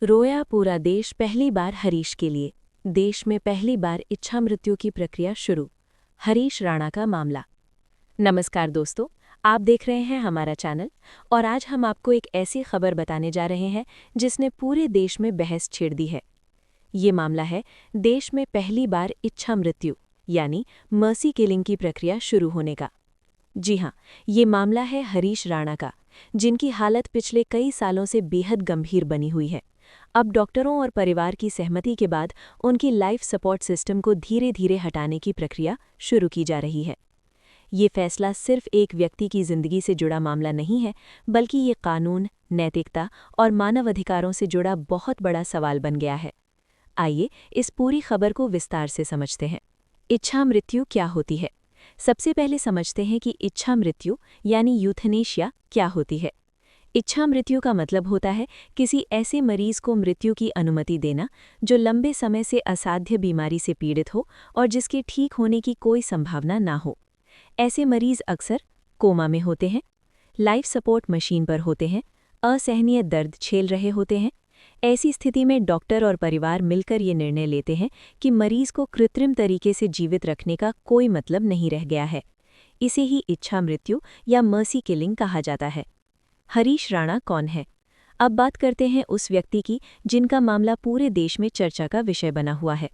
रोया पूरा देश पहली बार हरीश के लिए। देश में पहली बार इच्छा मृत्यु की प्रक्रिया शुरू। हरीश राणा का मामला। नमस्कार दोस्तों, आप देख रहे हैं हमारा चैनल और आज हम आपको एक ऐसी खबर बताने जा रहे हैं जिसने पूरे देश में बहस छेड़ दी है। ये मामला है देश में पहली बार इच्छा मृत्यु यानी मर्सी किलिंग की प्रक्रिया शुरू होने का। जी हाँ, ये मामला है हरीश राणा का, जिनकी हालत पिछले कई सालों से बेहद गंभीर बनी हुई है। अब डॉक्टरों और परिवार की सहमति के बाद उनकी लाइफ सपोर्ट सिस्टम को धीरे धीरे हटाने की प्रक्रिया शुरू की जा रही है। ये फैसला सिर्फ एक व्यक्ति की जिंदगी से जुड़ा मामला नहीं है, बल्कि ये कानून, नैतिकता और मानवाधिकारों से जुड़ा बहुत बड़ा सवाल बन गया है। आइए इस पूरी खबर को विस्तार से समझते हैं। इच्छा मृत्यु क्या होती है? सबसे पहले समझते हैं कि इच्छा मृत्यु यानी यूथनेशिया क्या होती है। इच्छा मृत्यु का मतलब होता है किसी ऐसे मरीज को मृत्यु की अनुमति देना जो लंबे समय से असाध्य बीमारी से पीड़ित हो और जिसके ठीक होने की कोई संभावना ना हो। ऐसे मरीज अक्सर कोमा में होते हैं, लाइफ सपोर्ट मशीन पर होते हैं, असहनीय दर्द झेल रहे होते हैं। ऐसी स्थिति में डॉक्टर और परिवार मिलकर ये निर्णय लेते हैं कि मरीज को कृत्रिम तरीके से जीवित रखने का कोई मतलब नहीं रह गया है। इसे ही इच्छा मृत्यु या मर्सी किलिंग कहा जाता है। हरीश राणा कौन है? अब बात करते हैं उस व्यक्ति की जिनका मामला पूरे देश में चर्चा का विषय बना हुआ है।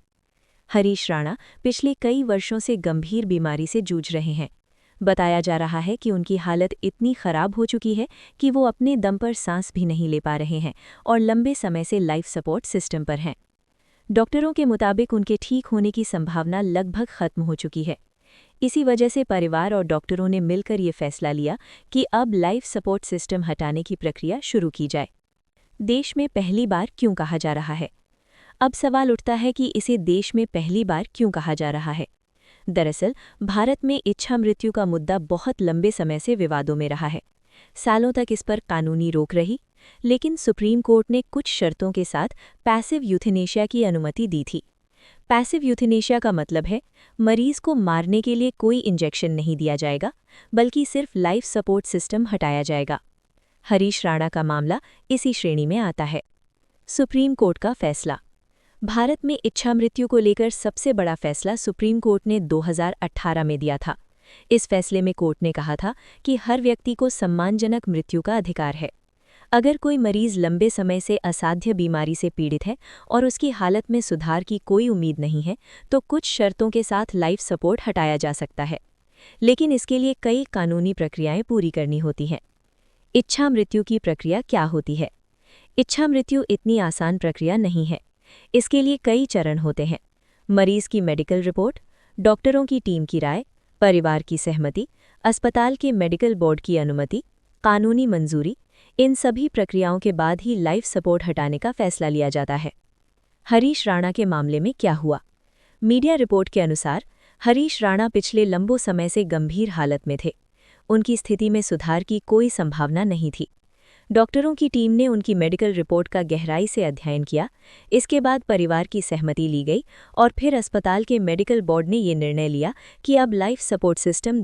हरीश राणा पिछले कई वर्षों से गंभीर बीमारी से जूझ रहे हैं। बताया जा रहा है कि उनकी हालत इतनी खराब हो चुकी है कि वो अपने दम पर सांस भी नहीं ले पा रहे हैं और लंबे समय से लाइफ सपोर्ट सिस्टम पर हैं। डॉक्टरों के मुताबिक उनके ठीक होने की संभावना लगभग खत्म हो चुकी है। इसी वजह से परिवार और डॉक्टरों ने मिलकर ये फैसला लिया कि अब लाइफ सपोर्ट सिस्टम हटाने की प्रक्रिया शुरू की जाए। देश में पहली बार क्यों कहा जा रहा है? अब सवाल उठता है कि इसे देश में पहली बार क्यों कहा जा रहा है। दरअसल भारत में इच्छा मृत्यु का मुद्दा बहुत लंबे समय से विवादों में रहा है। सालों तक इस पर कानूनी रोक रही, लेकिन सुप्रीम कोर्ट ने कुछ शर्तों के साथ पैसिव यूथनेशिया की अनुमति दी थी। पैसिव यूथनेशिया का मतलब है मरीज को मारने के लिए कोई इंजेक्शन नहीं दिया जाएगा, बल्कि सिर्फ लाइफ सपोर्ट सिस्टम हटाया जाएगा। हरीश राणा का मामला इसी श्रेणी में आता है। सुप्रीम कोर्ट का फैसला। भारत में इच्छा मृत्यु को लेकर सबसे बड़ा फैसला सुप्रीम कोर्ट ने 2018 में दिया था। इस फैसले में कोर्ट ने कहा था कि हर व्यक्ति को सम्मानजनक मृत्यु का अधिकार है। अगर कोई मरीज लंबे समय से असाध्य बीमारी से पीड़ित है और उसकी हालत में सुधार की कोई उम्मीद नहीं है, तो कुछ शर्तों के साथ लाइफ सपोर्ट हटाया जा सकता है, लेकिन इसके लिए कई कानूनी प्रक्रियाएं पूरी करनी होती हैं। इच्छा मृत्यु की प्रक्रिया क्या होती है? इच्छा मृत्यु इतनी आसान प्रक्रिया नहीं है। इसके लिए कई चरण होते हैं। मरीज की मेडिकल रिपोर्ट, डॉक्टरों की टीम की राय, परिवार की सहमति, अस्पताल के मेडिकल बोर्ड की अनुमति, कानूनी मंजूरी। इन सभी प्रक्रियाओं के बाद ही लाइफ सपोर्ट हटाने का फैसला लिया जाता है। हरीश राणा के मामले में क्या हुआ? मीडिया रिपोर्ट के अनुसार हरीश राणा पिछले लंबो समय से गंभीर हालत में थे। उनकी स्थिति में सुधार की कोई संभावना नहीं थी। डॉक्टरों की टीम ने उनकी मेडिकल रिपोर्ट का गहराई से अध्ययन किया। इसके बाद परिवार की सहमति ली गई और फिर अस्पताल के मेडिकल बोर्ड ने ये निर्णय लिया कि अब लाइफ सपोर्ट सिस्टम